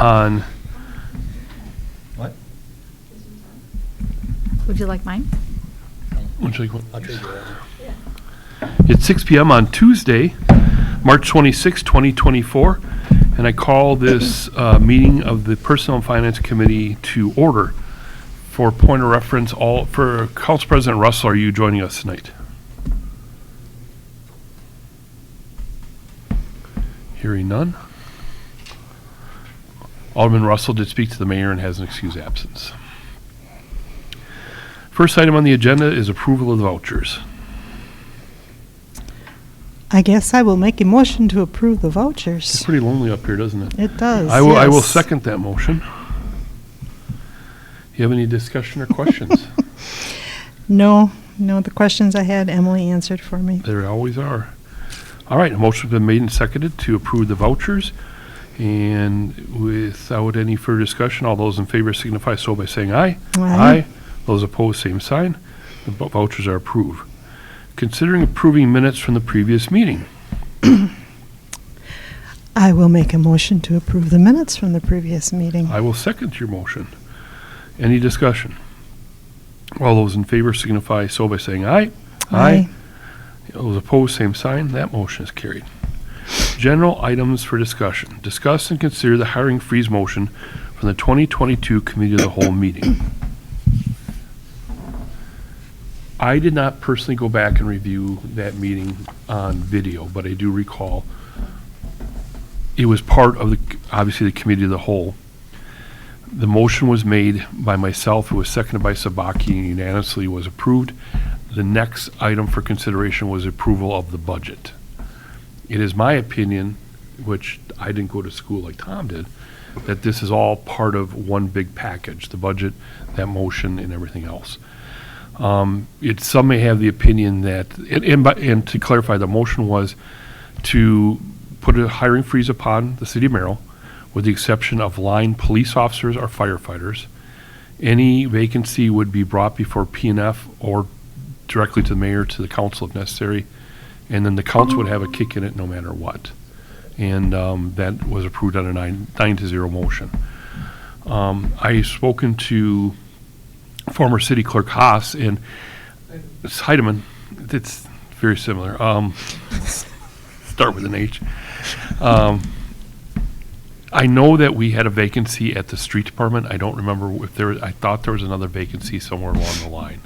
on, What? Would you like mine? which I go- I'll take that. it's 6 p.m. on Tuesday, March 26, 2024, and I call this meeting of the Personnel and Finance Committee to order. For point of reference, for Council President Russell, are you joining us tonight? Hearing none. Alderman Russell did speak to the mayor and has an excused absence. First item on the agenda is approval of the vouchers. I guess I will make a motion to approve the It's vouchers. pretty lonely up here, doesn't it? It does, I will yes. second that motion. You have any discussion or questions? No, the questions I had, Emily answered for me. There always are. All right, a motion's been made and seconded to approve the vouchers. And without any further discussion, all those in favor signify so by saying aye. Aye. Those opposed, same sign. The vouchers are approved. Considering approving minutes from the previous meeting. I will make a motion to approve the minutes from the previous meeting. I will second your motion. Any discussion? All those in favor signify so by saying aye. Those opposed, same sign. That motion is carried. General items for discussion. Discuss and consider the hiring freeze motion from the 2022 Committee of the Whole meeting. I did not personally go back and review that meeting on video, but I do recall it was part of obviously the Committee of the Whole. The motion was made by myself, it was seconded by Sabaki, and unanimously was approved. The next item for consideration was approval of the budget. It is my opinion, which I didn't go to school like Tom did, that this is all part of one big package, the budget, that motion, and everything else. Some may have the opinion that, and to clarify, the motion was to put a hiring freeze upon the city of Merrill, with the exception of line police officers or firefighters. Any vacancy would be brought before P&F or directly to the mayor, to the council if necessary, and then the council would have a kick in it no matter what. And that was approved on a 9-0 motion. I've spoken to former city clerk Haas, and it's Heidemann. It's very similar. Start with an H. I know that we had a vacancy at the street department. I don't remember if I thought there was another vacancy somewhere along the line.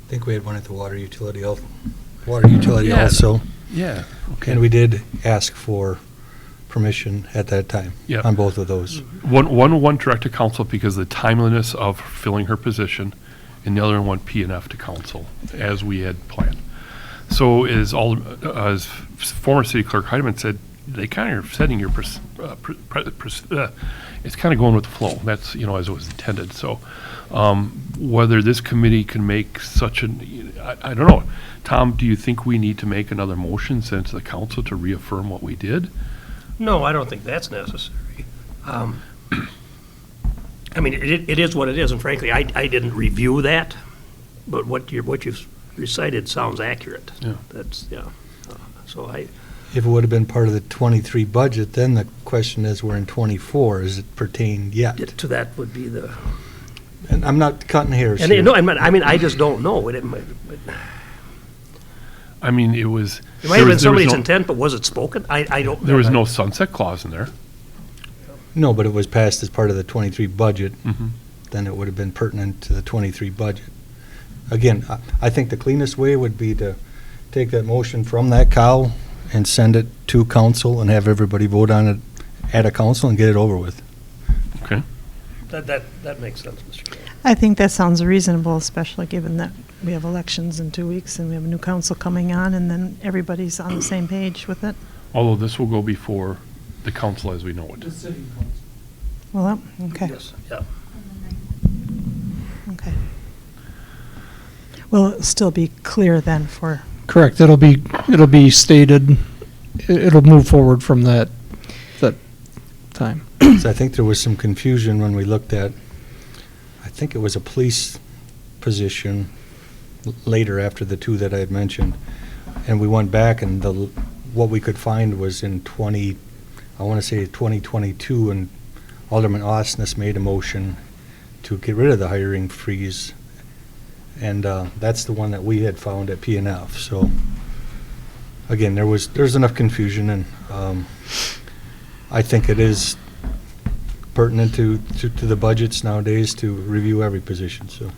I think we had one at the water utility also. Yeah. Okay. And we did ask for permission at that time Yeah. on both of those. One direct to council because of the timeliness of filling her position, and the other one P&F to council, as we had planned. So as former city clerk Heidemann said, they kind of are setting your, it's kind of going with the flow. That's, as it was intended. So whether this committee can make such an, I don't know. Tom, do you think we need to make another motion sent to the council to reaffirm what we did? No, I don't think that's necessary. I mean, it is what it is, and frankly, I didn't review that, but what you've recited sounds accurate. Yeah. So If it would have been part of the 23 budget, then the question is, we're in 24, is it pertained yet? to that would be the, And I'm not cutting hairs and here. no, I mean, I just don't know. It might I mean, it was. have been somebody's intent, but was it spoken? I don't. There was no sunset clause in there. No, but it was passed as part of the 23 budget, Mhm. then it would have been pertinent to the 23 budget. Again, I think the cleanest way would be to take that motion from that cow and send it to council and have everybody vote on it at a council and get it over with. Okay. That makes sense, Mr. Chairman. I think that sounds reasonable, especially given that we have elections in 2 weeks and we have a new council coming on, and then everybody's on the same page with it. Although this will go before the council as we know it. Well, okay, Yes, yeah. okay. Will it still be clear then for, Correct. It'll be stated. It'll move forward from that time. So I think there was some confusion when we looked at, I think it was a police position later after the two that I had mentioned. And we went back and what we could find was in I want to say 2022, and Alderman Osnes made a motion to get rid of the hiring freeze. And that's the one that we had found at PNF. So again, there's enough confusion, and I think it is pertinent to the budgets nowadays to review every position, so.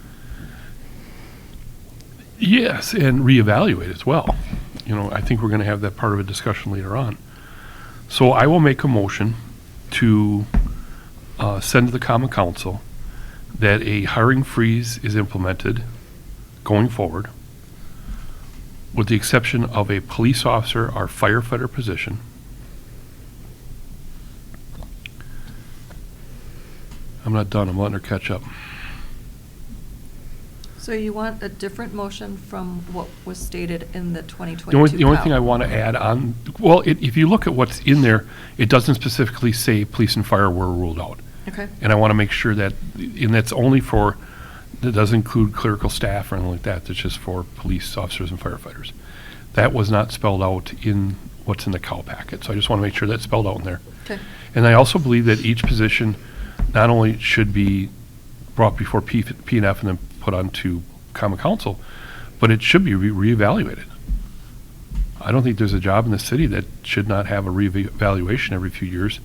Yes, and reevaluate as well. You know, I think we're going to have that part of a discussion later on. So I will make a motion to send to the Common Council that a hiring freeze is implemented going forward, with the exception of a police officer or firefighter position. I'm not done, I'm letting her catch up. So you want a different motion from what was stated in the 2022 The only thing I COW? want to add on, well, if you look at what's in there, it doesn't specifically say police and fire were ruled out. Okay, And I want to make sure that, and that's only for, that doesn't include clerical staff or anything like that, that's just for police officers and firefighters. That was not spelled out in what's in the COW packet, so I just want to make sure that's spelled out in there. okay. And I also believe that each position not only should be brought before P&F and then put onto Common Council, but it should be reevaluated. I don't think there's a job in the city that should not have a reevaluation every few years,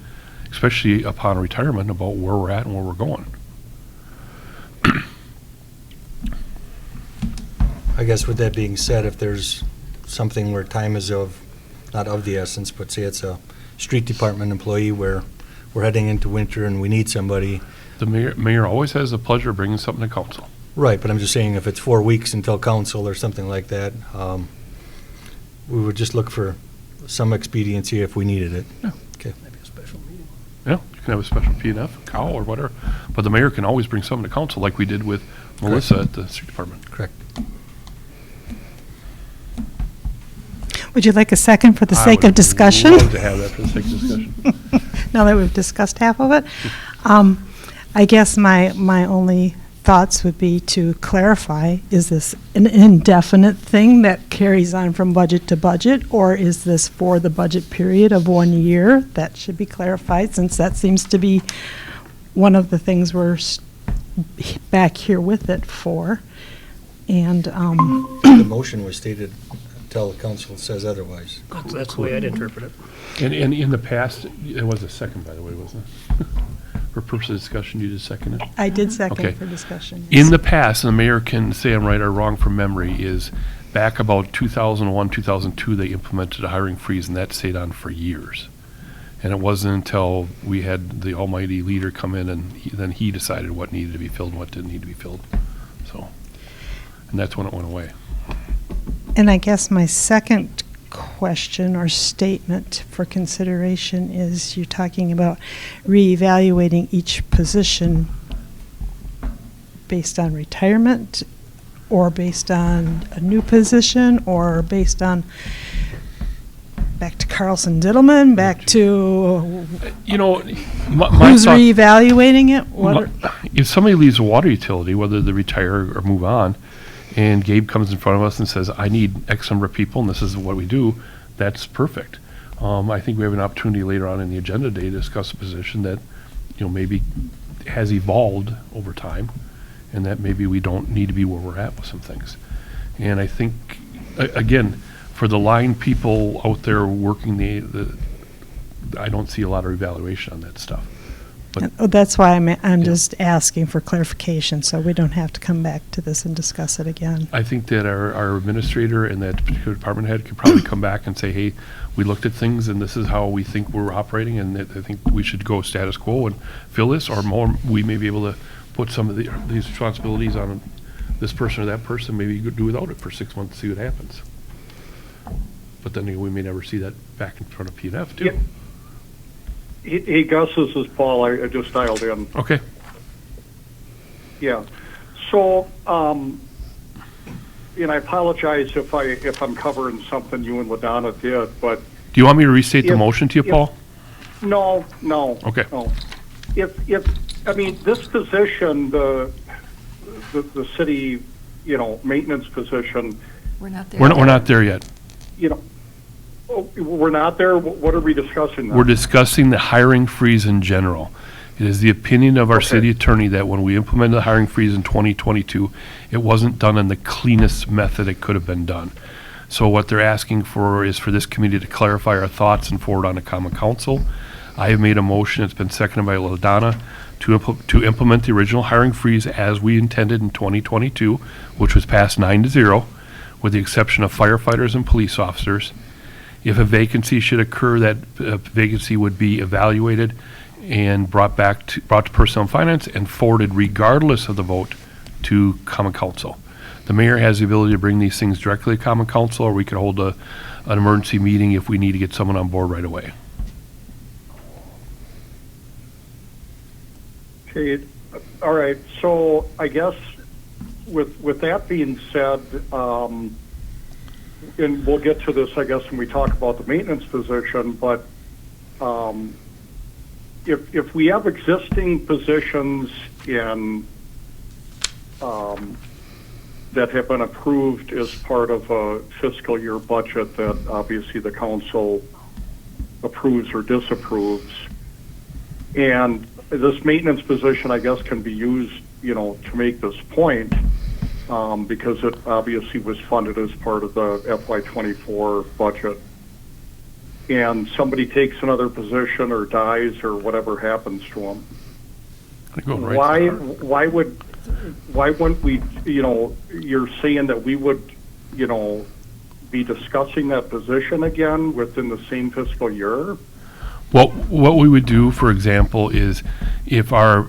especially upon retirement, about where we're at and where we're going. I guess with that being said, if there's something where time is not of the essence, but say it's a street department employee where we're heading into winter and we need somebody. The mayor always has the pleasure of bringing something to council. Right, but I'm just saying if it's 4 weeks until council or something like that, we would just look for some expediency if we needed it. Yeah. Okay. Maybe a special meeting. Yeah, you can have a special P&F, COW or whatever, but the mayor can always bring something to council like we did with Melissa at the street department. Correct. Would you like a second for the I sake would of discussion? love to have that for the sake of discussion. Now that we've discussed half of it. I guess my only thoughts would be to clarify, is this an indefinite thing that carries on from budget to budget, or is this for the budget period of 1 year? That should be clarified, since that seems to be one of the things we're back here with it for. And, The motion was stated until the council says otherwise. That's the way I'd interpret it. And in the past, it was a second, by the way, wasn't it? For purpose of discussion, you just seconded? I did Okay. second for discussion. In the past, and the mayor can say I'm right or wrong from memory, is back about 2001, 2002, they implemented a hiring freeze, and that stayed on for years. And it wasn't until we had the almighty leader come in, and then he decided what needed to be filled and what didn't need to be filled. So, and that's when it went away. And I guess my second question or statement for consideration is you're talking about reevaluating each position based on retirement, or based on a new position, or based on back to Carlson Diddleman, back to You know, my who's thought, reevaluating it? What are- if somebody leaves a water utility, whether they retire or move on, and Gabe comes in front of us and says, I need X number of people, and this is what we do, that's perfect. I think we have an opportunity later on in the agenda day to discuss a position that, you know, maybe has evolved over time, and that maybe we don't need to be where we're at with some things. And I think, again, for the line people out there working I don't see a lot of evaluation on that stuff. But That's why I'm Yeah. just asking for clarification, so we don't have to come back to this and discuss it again. I think that our administrator and that particular department head could probably come back and say, hey, we looked at things and this is how we think we're operating, and that I think we should go status quo and fill this, or more, we may be able to put some of these responsibilities on this person or that person, maybe you could do without it for 6 months, see what happens. But then we may never see that back in front of P&F too. Yeah. Hey, Gus, this is Paul. I just dialed in. Okay. Yeah. So, and I apologize if I'm covering something you and LaDonna did, but Do you want me to restate the If- motion to you, if- Paul? no. Okay. No. I mean, this position, the city, maintenance position, We're not there. We're not there yet. Oh, we're not there? What are we discussing now? We're discussing the hiring freeze in general. It is the opinion of our Okay. city attorney that when we implemented the hiring freeze in 2022, it wasn't done in the cleanest method it could have been done. So what they're asking for is for this committee to clarify our thoughts and forward on to common council. I have made a motion, it's been seconded by LaDonna, to implement the original hiring freeze as we intended in 2022, which was passed 9-0, with the exception of firefighters and police officers. If a vacancy should occur, that vacancy would be evaluated and brought to Personnel and Finance and forwarded regardless of the vote to Common Council. The mayor has the ability to bring these things directly to Common Council, or we could hold an emergency meeting if we need to get someone on board right away. Okay, all right, so I guess with that being said, and we'll get to this, I guess, when we talk about the maintenance position, but if we have existing positions in that have been approved as part of a fiscal year budget that obviously the council approves or disapproves, and this maintenance position, I guess, can be used, to make this point, because it obviously was funded as part of the FY24 budget. And somebody takes another position or dies or whatever happens to them. Why wouldn't we, you're saying that we would, be discussing that position again within the same fiscal year? Well, what we would do, for example, is if I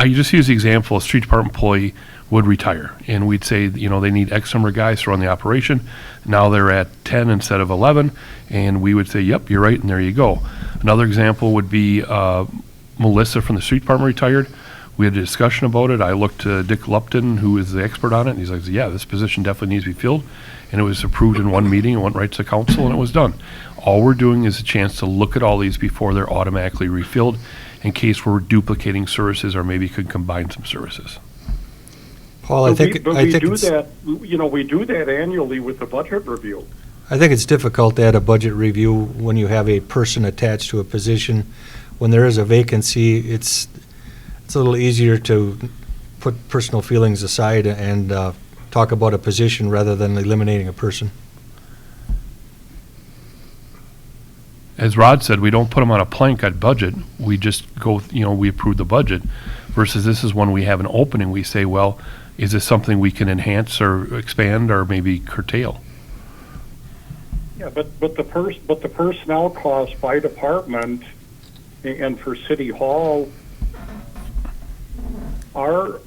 just use the example, a street department employee would retire, and we'd say, they need X number of guys to run the operation. Now they're at 10 instead of 11, and we would say, yep, you're right, and there you go. Another example would be Melissa from the street department retired. We had a discussion about it. I looked to Dick Lupton, who is the expert on it, and he's like, yeah, this position definitely needs to be filled. And it was approved in one meeting, and went right to the council, and it was done. All we're doing is a chance to look at all these before they're automatically refilled, in case we're duplicating services or maybe could combine some services. Paul, I think we do it's- that, we do that annually with the budget review. I think it's difficult to add a budget review when you have a person attached to a position. When there is a vacancy, it's a little easier to put personal feelings aside and talk about a position rather than eliminating a person. As Rod said, we don't put them on a plank at budget. We just go, we approve the budget, versus this is when we have an opening, we say, well, is this something we can enhance or expand or maybe curtail? Yeah, but the personnel costs by department and for City Hall are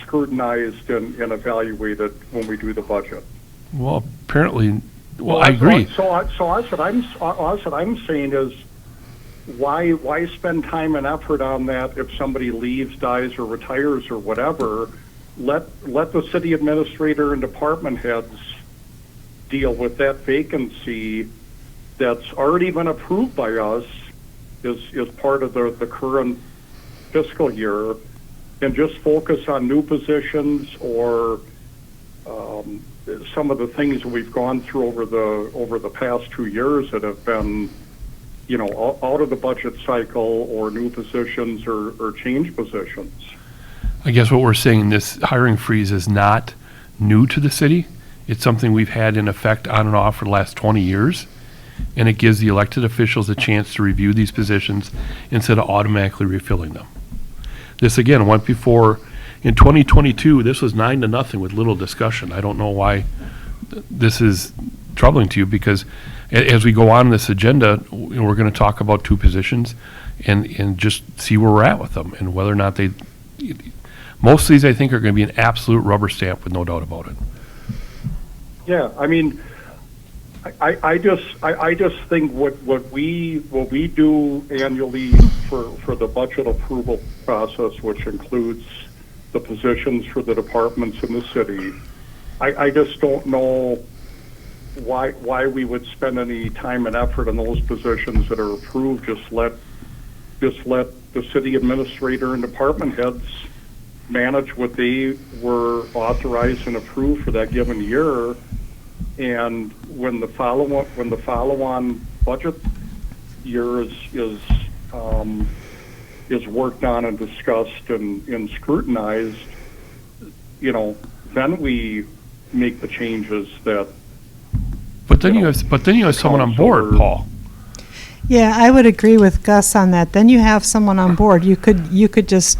scrutinized and evaluated when we do the budget. Well, apparently, I agree. So all that I'm saying is, why spend time and effort on that if somebody leaves, dies, or retires or whatever? Let the city administrator and department heads deal with that vacancy that's already been approved by us as part of the current fiscal year, and just focus on new positions or some of the things that we've gone through over the past 2 years that have been, out of the budget cycle, or new positions or change positions. I guess what we're saying, this hiring freeze is not new to the city. It's something we've had in effect on and off for the last 20 years. And it gives the elected officials a chance to review these positions instead of automatically refilling them. This, again, went before, in 2022, this was 9-0 with little discussion. I don't know why this is troubling to you, because as we go on this agenda, we're going to talk about 2 positions and just see where we're at with them and whether or not most of these, I think, are going to be an absolute rubber stamp with no doubt about it. Yeah, I mean, I just think what we do annually for the budget approval process, which includes the positions for the departments in the city, I just don't know why we would spend any time and effort on those positions that are approved. Just let the city administrator and department heads manage what they were authorized and approved for that given year, and when the follow-on budget year is worked on and discussed and scrutinized, then we make the changes that. But then you have someone on board, Paul. Yeah, I would agree with Gus on that. Then you have someone on board. You could just,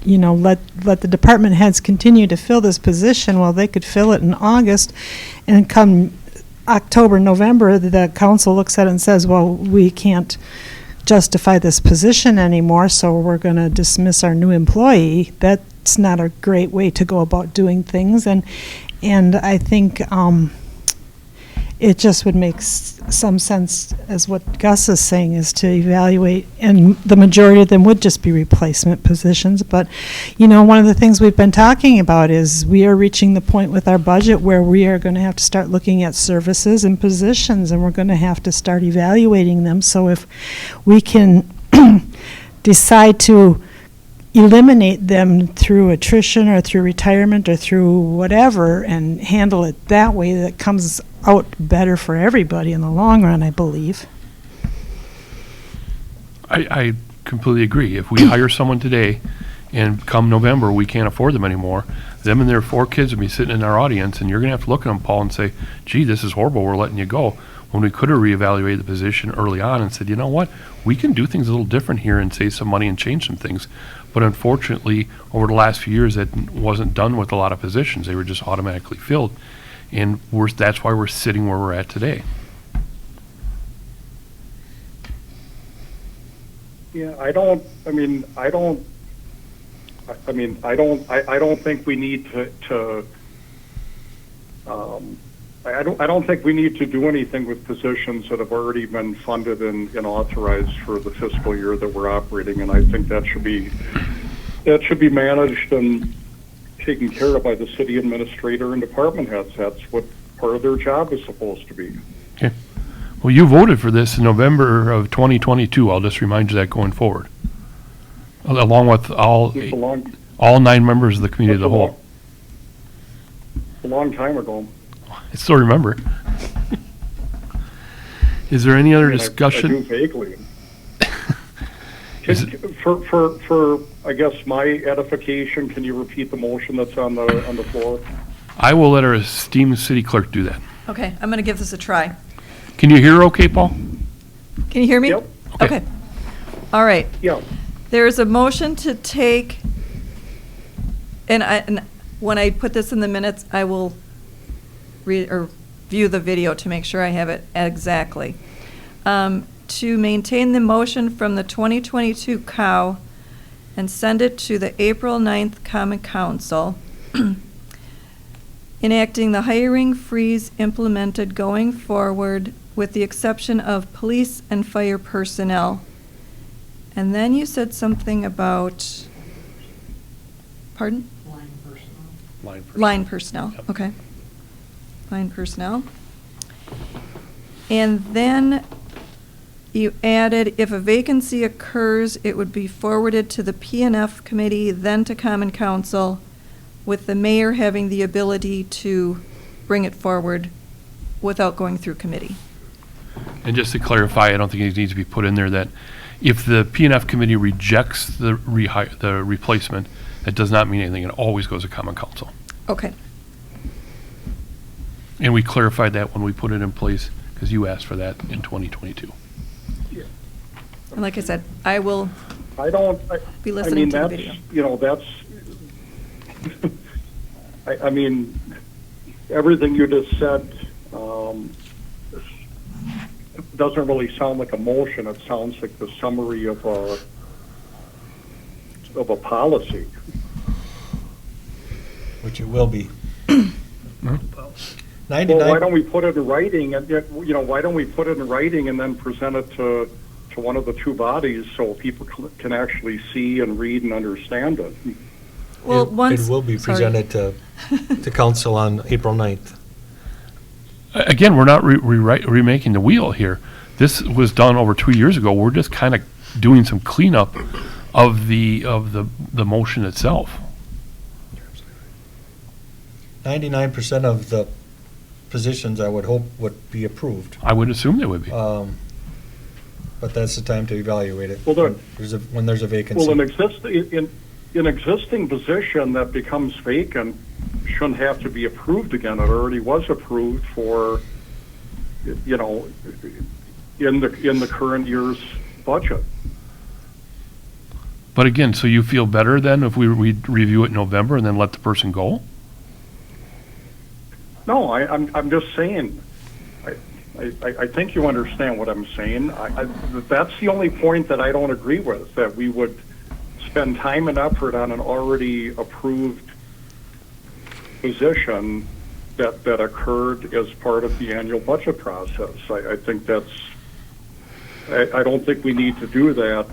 let the department heads continue to fill this position. Well, they could fill it in August, and come October, November, the council looks at it and says, well, we can't justify this position anymore, so we're going to dismiss our new employee. That's not a great way to go about doing things, and I think it just would make some sense, as what Gus is saying, is to evaluate, and the majority of them would just be replacement positions. But, one of the things we've been talking about is we are reaching the point with our budget where we are going to have to start looking at services and positions, and we're going to have to start evaluating them. So if we can decide to eliminate them through attrition or through retirement or through whatever and handle it that way, that comes out better for everybody in the long run, I believe. I completely agree. If we hire someone today and come November, we can't afford them anymore, them and their 4 kids will be sitting in our audience, and you're going to have to look at them, Paul, and say, gee, this is horrible, we're letting you go. When we could have reevaluated the position early on and said, you know what, we can do things a little different here and save some money and change some things. But unfortunately, over the last few years, that wasn't done with a lot of positions. They were just automatically filled. And that's why we're sitting where we're at today. Yeah, I don't think we need to I don't think we need to do anything with positions that have already been funded and authorized for the fiscal year that we're operating in. I think that should be managed and taken care of by the city administrator and department heads. That's what part of their job is supposed to be. Okay. Well, you voted for this in November of 2022. I'll just remind you that going forward, along with all 9 members of the committee of the whole. A long time ago. I still remember. Is there any other discussion? I do vaguely. Is For I guess my edification, can you repeat the motion that's on the floor? I will let our esteemed city clerk do that. Okay, I'm going to give this a try. Can you hear okay, Paul? Can you hear me? Yep. Okay. All right. Yeah. There's a motion to take, and when I put this in the minutes, I will view the video to make sure I have it exactly. To maintain the motion from the 2022 COW and send it to the April 9th Common Council, enacting the hiring freeze implemented going forward with the exception of police and fire personnel. And then you said something about, pardon? Line personnel, Yep. okay. Line personnel. And then you added, if a vacancy occurs, it would be forwarded to the P&F committee, then to Common Council, with the mayor having the ability to bring it forward without going through committee. And just to clarify, I don't think it needs to be put in there that if the P&F committee rejects the replacement, that does not mean anything. It always goes to Common Council. Okay. And we clarified that when we put it in place, because you asked for that in 2022. And like I said, I will be I listening mean, to the that's, video. that's, I mean, everything you just said doesn't really sound like a motion. It sounds like the summary of a policy. Which it will be. Well, 99. why don't we put it in writing, and why don't we put it in writing and then present it to one of the 2 bodies so people can actually see and read and understand it? Well, It will be presented to council on April 9th. Again, we're not remaking the wheel here. This was done over 2 years ago. We're just kind of doing some cleanup of the motion itself. 99% of the positions I would hope would be approved. I would assume they would be. But that's the time to evaluate it. Well, there- When there's a vacancy. Well, an existing position that becomes vacant shouldn't have to be approved again. It already was approved for, you know, in the current year's budget. But again, so you feel better then if we review it in November and then let the person go? No, I'm just saying, I think you understand what I'm saying. That's the only point that I don't agree with, that we would spend time and effort on an already approved position that occurred as part of the annual budget process. I think I don't think we need to do that,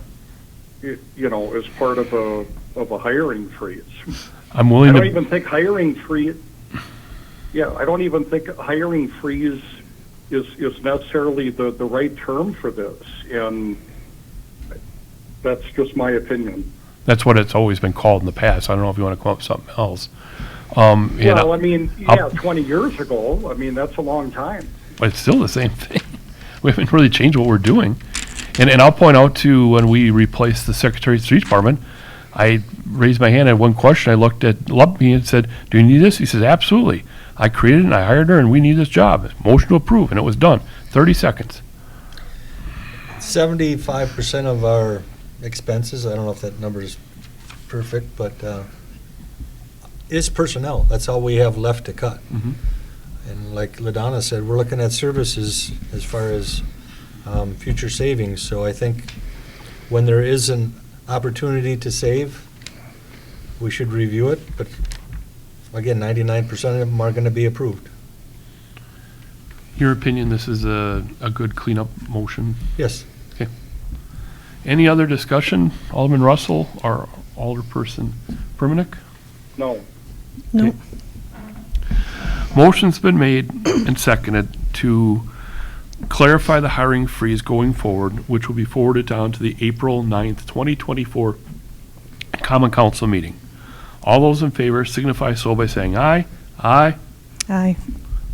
you know, as part of a hiring freeze. I'm I willing don't to, even think hiring freeze. Yeah, I don't even think hiring freeze is necessarily the right term for this, and that's just my opinion. that's what it's always been called in the past. I don't know if you want to come up with something else. Well, I mean, yeah, I'll- 20 years ago, I mean, that's a long time. But it's still the same thing. We haven't really changed what we're doing. And I'll point out too, when we replaced the Secretary of the Street Department, I raised my hand, I had one question, I looked at Lumpy and said, do you need this? He says, absolutely. I created it and I hired her and we need this job. Motion to approve, and it was done. 30 seconds. 75% of our expenses, I don't know if that number is perfect, but is personnel. That's all we have left to cut. Mhm. And like LaDonna said, we're looking at services as far as future savings. So I think when there is an opportunity to save, we should review it. But again, 99% of them are going to be approved. Your opinion, this is a good cleanup motion? Yes. Any other discussion? Alderman Russell or Alderperson Primienic? No. No. Okay. Motion's been made and seconded to clarify the hiring freeze going forward, which will be forwarded down to the April 9th, 2024 Common Council meeting. All those in favor signify so by saying aye. Aye. Aye.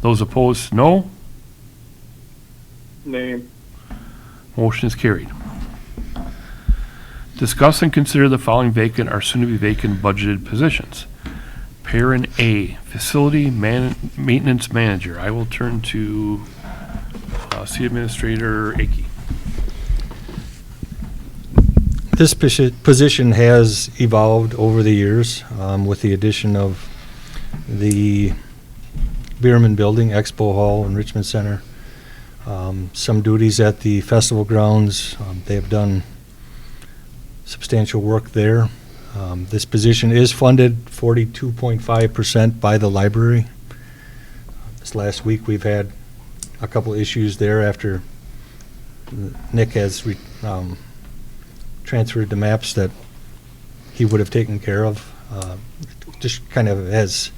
Those opposed, no. Name. Motion is carried. Discuss and consider the following vacant or soon-to-be vacant budgeted positions. Parent A, Facility Maintenance Manager. I will turn to City Administrator Aki. This position has evolved over the years with the addition of the Bierman Building, Expo Hall, and Richmond Center. Some duties at the festival grounds. They have done substantial work there. This position is funded 42.5% by the library. This last week, we've had a couple issues there after Nick has transferred the maps that he would have taken care of. Just kind of has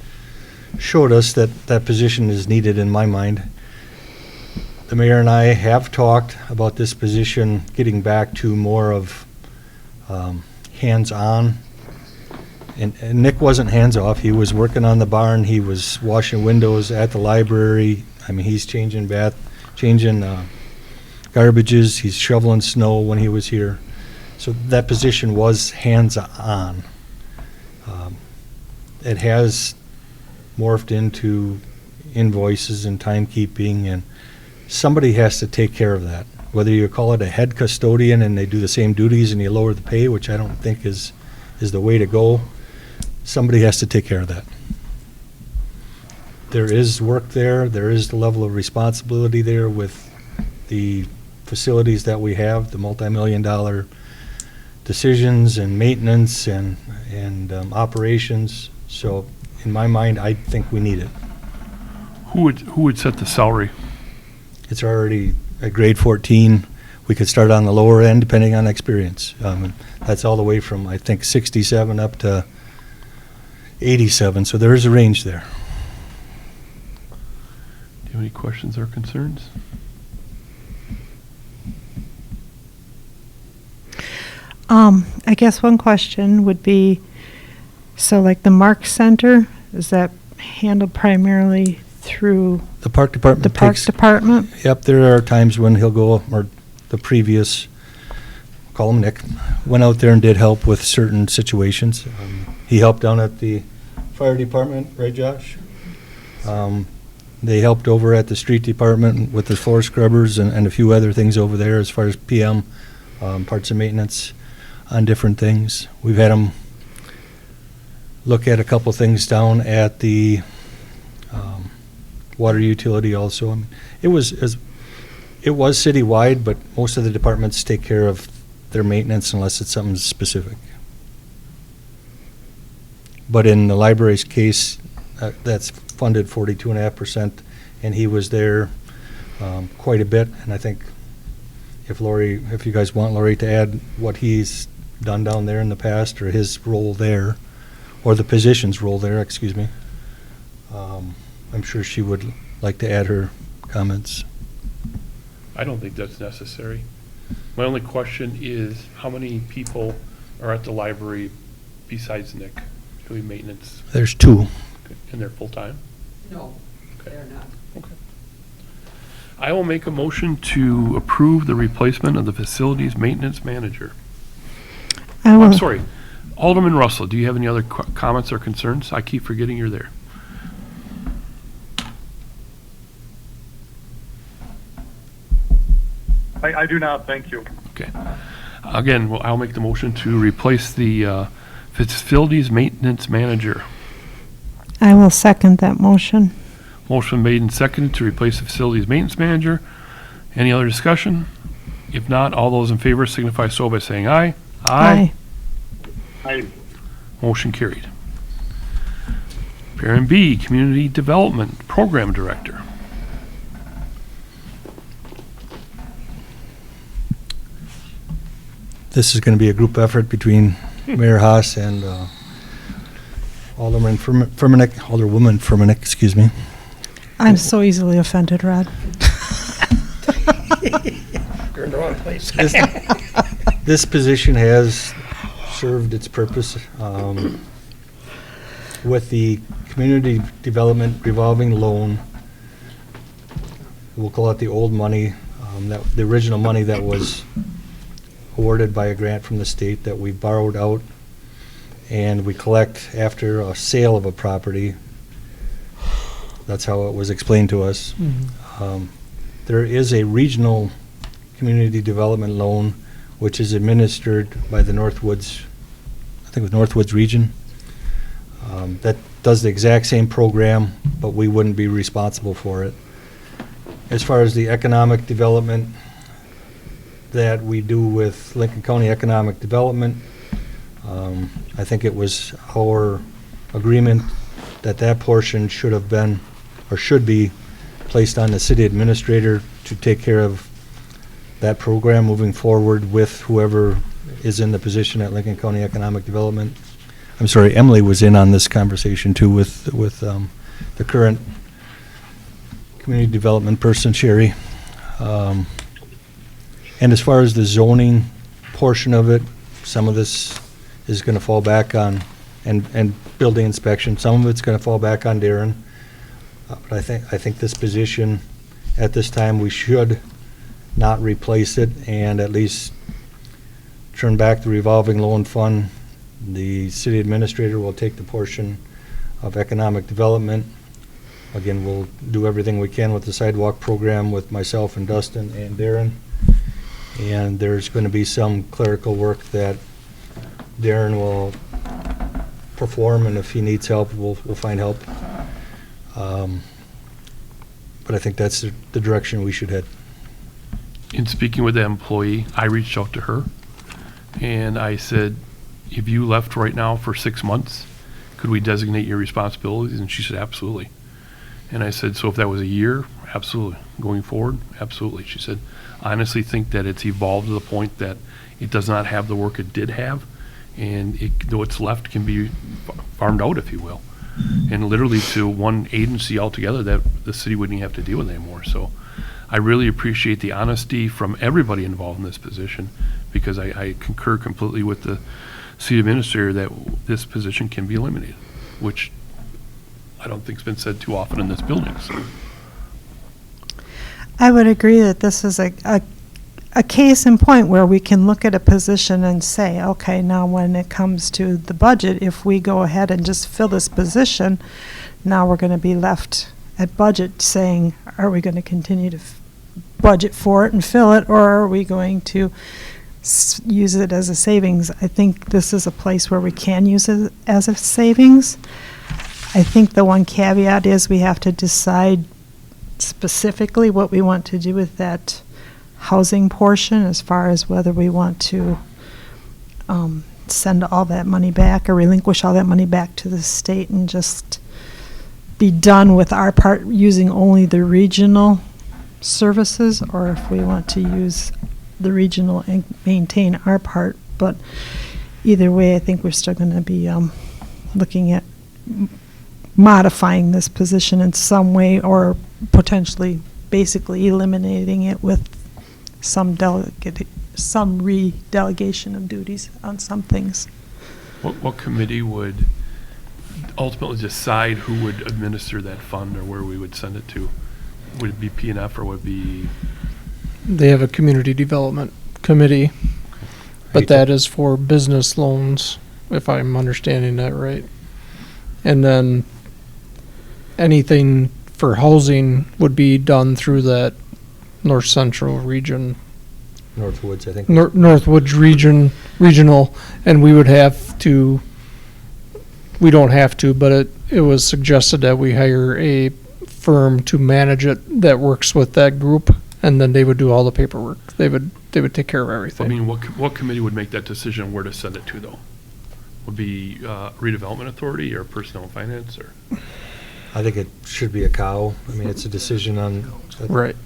showed us that that position is needed in my mind. The mayor and I have talked about this position getting back to more of hands-on. And Nick wasn't hands-off. He was working on the barn. He was washing windows at the library. I mean, he's changing garbages. He's shoveling snow when he was here. So that position was hands-on. It has morphed into invoices and timekeeping, and somebody has to take care of that. Whether you call it a head custodian and they do the same duties and you lower the pay, which I don't think is the way to go, somebody has to take care of that. There is work there. There is the level of responsibility there with the facilities that we have, the multi-million-dollar decisions and maintenance and operations. So in my mind, I think we need it. Who would set the salary? It's already at grade 14. We could start on the lower end depending on experience. That's all the way from, I think, 67 up to 87. So there is a range there. Do you have any questions or concerns? I guess one question would be, so like the Mark Center, is that handled primarily through The park department the park takes, department? yep, there are times when he'll go, or the previous, call him Nick, went out there and did help with certain situations. He helped down at the fire department, right, Josh? They helped over at the street department with the floor scrubbers and a few other things over there as far as PM, parts of maintenance on different things. We've had them look at a couple things down at the water utility also. I mean, it was citywide, but most of the departments take care of their maintenance unless it's something specific. But in the library's case, that's funded 42.5%, and he was there quite a bit. And I think if you guys want Lori to add what he's done down there in the past, or his role there, or the position's role there, excuse me, I'm sure she would like to add her comments. I don't think that's necessary. My only question is, how many people are at the library besides Nick doing maintenance, There's two. and they're full-time? No, Okay. they're not. Okay. I will make a motion to approve the replacement of the facilities maintenance manager. I will. I'm sorry, Alderman Russell, do you have any other comments or concerns? I keep forgetting you're there. I do not, thank you. Okay. Again, well, I'll make the motion to replace the facilities maintenance manager. I will second that motion. Motion made and seconded to replace the facilities maintenance manager. Any other discussion? If not, all those in favor signify so by saying aye. Aye. Motion carried. Parent B, Community Development Program Director. This is going to be a group effort between Mayor Haas and Alderwoman Furmanek, excuse me. I'm so easily offended, Rod. You're in the wrong place. This position has served its purpose with the Community Development Revolving Loan. We'll call it the old money, the original money that was awarded by a grant from the state that we borrowed out, and we collect after a sale of a property. That's how it was explained to us. There is a regional community development loan which is administered by the Northwoods, I think it was Northwoods Region. That does the exact same program, but we wouldn't be responsible for it. As far as the economic development that we do with Lincoln County Economic Development, I think it was our agreement that that portion should have been, or should be, placed on the city administrator to take care of that program moving forward with whoever is in the position at Lincoln County Economic Development. I'm sorry, Emily was in on this conversation too with the current community development person, Sherry. And as far as the zoning portion of it, some of this is going to fall back on, and building inspection, some of it's going to fall back on Darren. But I think this position, at this time, we should not replace it and at least turn back the revolving loan fund. The city administrator will take the portion of economic development. Again, we'll do everything we can with the sidewalk program with myself and Dustin and Darren. And there's going to be some clerical work that Darren will perform, and if he needs help, we'll find help. But I think that's the direction we should head. In speaking with that employee, I reached out to her and I said, if you left right now for 6 months, could we designate your responsibilities? And she said, absolutely. And I said, so if that was a year, absolutely. Going forward, absolutely. She said, I honestly think that it's evolved to the point that it does not have the work it did have, and what's left can be farmed out, if you will. And literally to one agency altogether that the city wouldn't even have to deal with anymore. So I really appreciate the honesty from everybody involved in this position, because I concur completely with the city administrator that this position can be eliminated, which I don't think it's been said too often in this building, so. I would agree that this is a case in point where we can look at a position and say, okay, now when it comes to the budget, if we go ahead and just fill this position, now we're going to be left at budget saying, are we going to continue to budget for it and fill it, or are we going to use it as a savings? I think this is a place where we can use it as a savings. I think the one caveat is we have to decide specifically what we want to do with that housing portion, as far as whether we want to send all that money back or relinquish all that money back to the state and just be done with our part using only the regional services, or if we want to use the regional and maintain our part. But either way, I think we're still going to be looking at modifying this position in some way, or potentially basically eliminating it with some re-delegation of duties on some things. What committee would ultimately decide who would administer that fund or where we would send it to? Would it be P&F or would it be? They have a community development committee, but that is for business loans, if I'm understanding that right. And then anything for housing would be done through that North Central region, Northwoods, I think. Northwoods regional, and we would have to, we don't have to, but it was suggested that we hire a firm to manage it that works with that group, and then they would do all the paperwork. They would take care of I everything. mean, what committee would make that decision where to send it to, though? Would be redevelopment authority or personnel and finance, or? I think it should be a cow. I mean, it's a decision on. Right.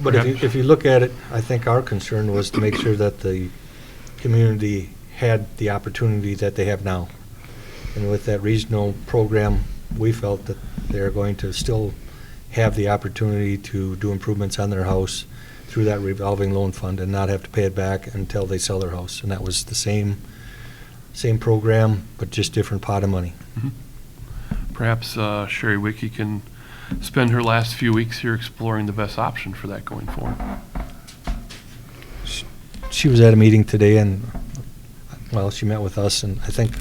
But if you look at it, I think our concern was to make sure that the community had the opportunity that they have now. And with that regional program, we felt that they're going to still have the opportunity to do improvements on their house through that revolving loan fund and not have to pay it back until they sell their house. And that was the same program, but just different pot of money. Perhaps Sherry Wiki can spend her last few weeks here exploring the best option for that going forward. She was at a meeting today and, well, she met with us, and I think,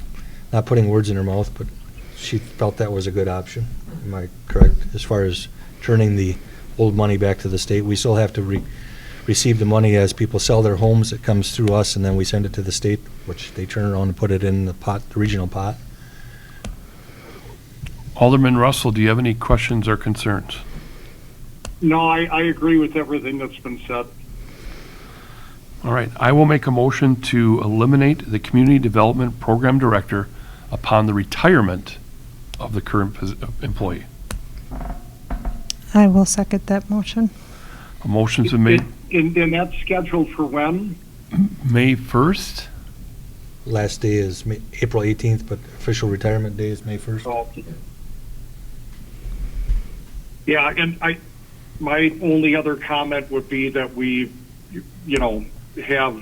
not putting words in her mouth, but she felt that was a good option. Am I correct? As far as turning the old money back to the state, we still have to receive the money as people sell their homes. It comes through us, and then we send it to the state, which they turn around and put it in the pot, the regional pot. Alderman Russell, do you have any questions or concerns? No, I agree with everything that's been said. All right, I will make a motion to eliminate the Community Development Program Director upon the retirement of the current employee. I will second that motion. A motion's been made And that's scheduled for when? May 1st. Last day is April 18th, but official retirement day is May 1st. Oh. Yeah, and my only other comment would be that we, have,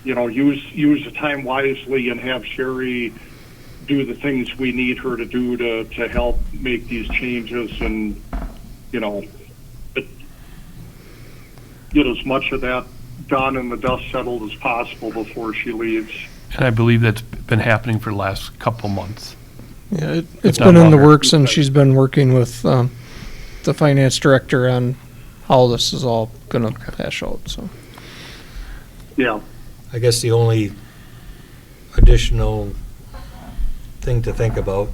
use the time wisely and have Sherry do the things we need her to do to help make these changes and, get as much of that done and the dust settled as possible before she leaves. And I believe that's been happening for the last couple months. Yeah, it's not been in the longer. works, and she's been working with the finance director on how this is all going to hash out, so. Yeah. I guess the only additional thing to think about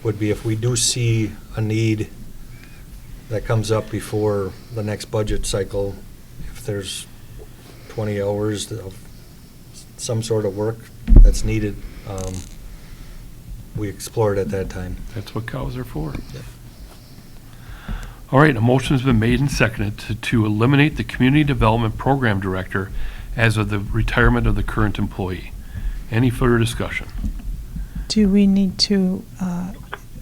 would be if we do see a need that comes up before the next budget cycle, if there's 20 hours of some sort of work that's needed, we explore it at that time. That's what cows are for. Yep. All right, a motion's been made and seconded to eliminate the Community Development Program Director as of the retirement of the current employee. Any further discussion? Do we need to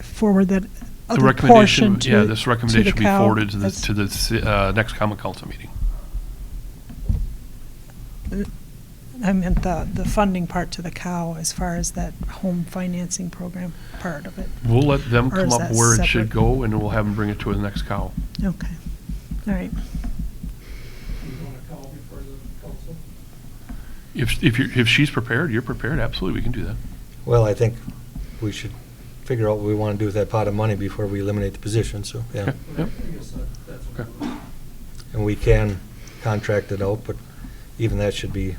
forward that The other recommendation, portion to yeah, this recommendation the will be cow? forwarded to That's- the next common council meeting. I meant the funding part to the cow as far as that home financing program part of it. We'll let them Or come is up that where it should separate? go, and we'll have them bring it to the next cow. Okay, all right. If she's prepared, you're prepared, absolutely, we can do that. Well, I think we should figure out what we want to do with that pot of money before we eliminate the position, so, yeah. Okay, yep. Okay. And we can contract it out, but even that should be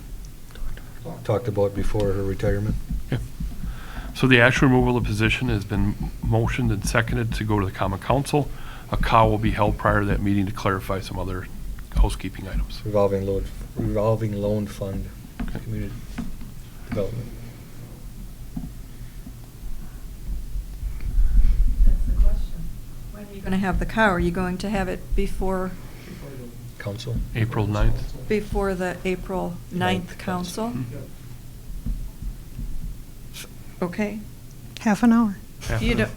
talked about before her retirement. So the actual removal of the position has been motioned and seconded to go to the common council. A cow will be held prior to that meeting to clarify some other housekeeping items. Revolving loan fund, community development. That's the question. When are you going to have the cow? Are you going to have it before Council. April 9th. before the April 9th council? Mm-hmm. Okay. Half an hour. Half You an don't, hour.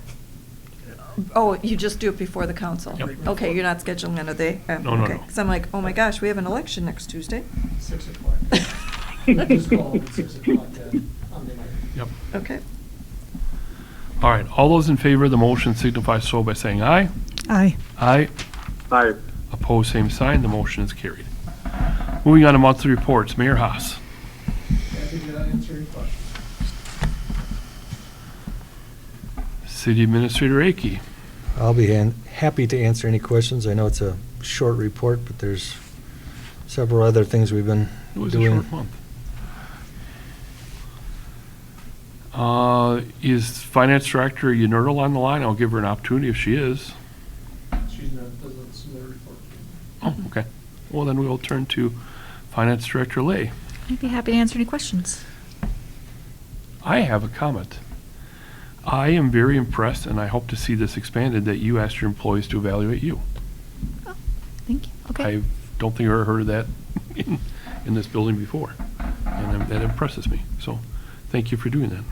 oh, you just do it before the council? Yep. Okay, you're not scheduling another day? No, no, okay. no. Because I'm like, oh my gosh, we have an election next Tuesday. 6 o'clock. Just call it at 6 o'clock on the night. Yep. Okay. All right, all those in favor of the motion signify so by saying aye. Aye. Aye. Aye. Opposed, same sign. The motion is carried. Moving on to monthly reports. Mayor Haas. Happy to answer any questions. City Administrator Aki. I'll be happy to answer any questions. I know it's a short report, but there's several other things we've been It was a doing. short month. Is Finance Director Yenerdal on the line? I'll give her an opportunity if she is. She's not, doesn't submit a report. Oh, okay. Well, then we'll turn to Finance Director Lay. I'd be happy to answer any questions. I have a comment. I am very impressed, and I hope to see this expanded, that you asked your employees to evaluate you. Oh, thank you. Okay. I don't think I ever heard of that in this building before, and that impresses me. So, thank you for doing that.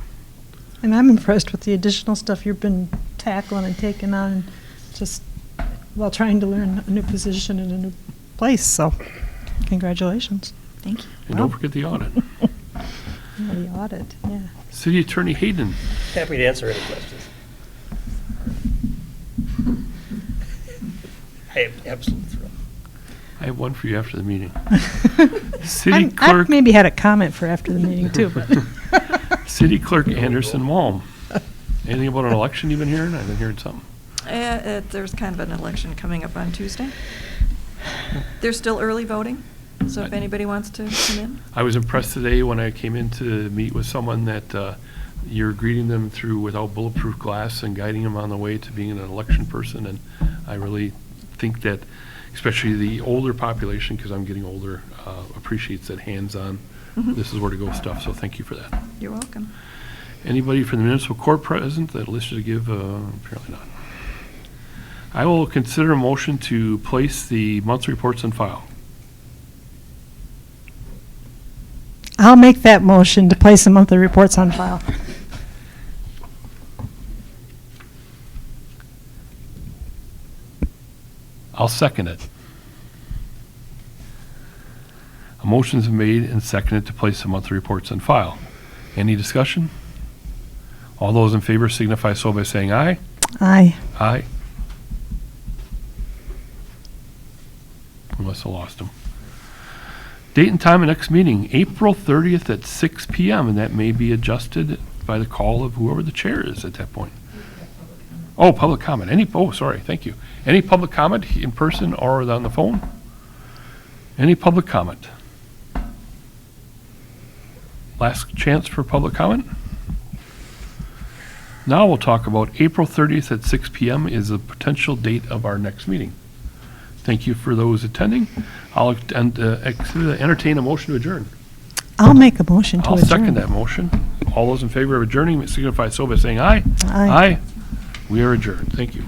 And I'm impressed with the additional stuff you've been tackling and taking on, just while trying to learn a new position in a new place, so congratulations. Thank you. And don't forget the audit. Yeah, the audit, yeah. City Attorney Hayden. Happy to answer any questions. I am absolutely thrilled. I have one for you after the meeting. City I Clerk. maybe had a comment for after the meeting, too, but. City Clerk Anderson Malm. Anything about an election you've been hearing? I've been hearing something. There's kind of an election coming up on Tuesday. There's still early voting, so if anybody wants to come in. I was impressed today when I came in to meet with someone that you're greeting them through without bulletproof glass and guiding them on the way to being an election person. And I really think that, especially the older population, because I'm getting older, appreciates that hands-on, Mhm. this is where to go stuff. So thank you for that. You're welcome. Anybody from the municipal court present that listed to give? Apparently not. I will consider a motion to place the monthly reports on file. I'll make that motion to place the monthly reports on file. I'll second it. A motion is made and seconded to place the monthly reports on file. Any discussion? All those in favor signify so by saying aye. Aye. Aye. Unless I lost them. Date and time of next meeting, April 30th at 6 PM, and that may be adjusted by the call of whoever the chair is at that point. Oh, public comment. Sorry, thank you. Any public comment in person or on the phone? Any public comment? Last chance for public comment? Now we'll talk about April 30th at 6 PM is the potential date of our next meeting. Thank you for those attending. I'll entertain a motion to adjourn. I'll make a motion to I'll adjourn. second that motion. All those in favor of adjourning signify so by saying aye. Aye. We are adjourned. Thank you.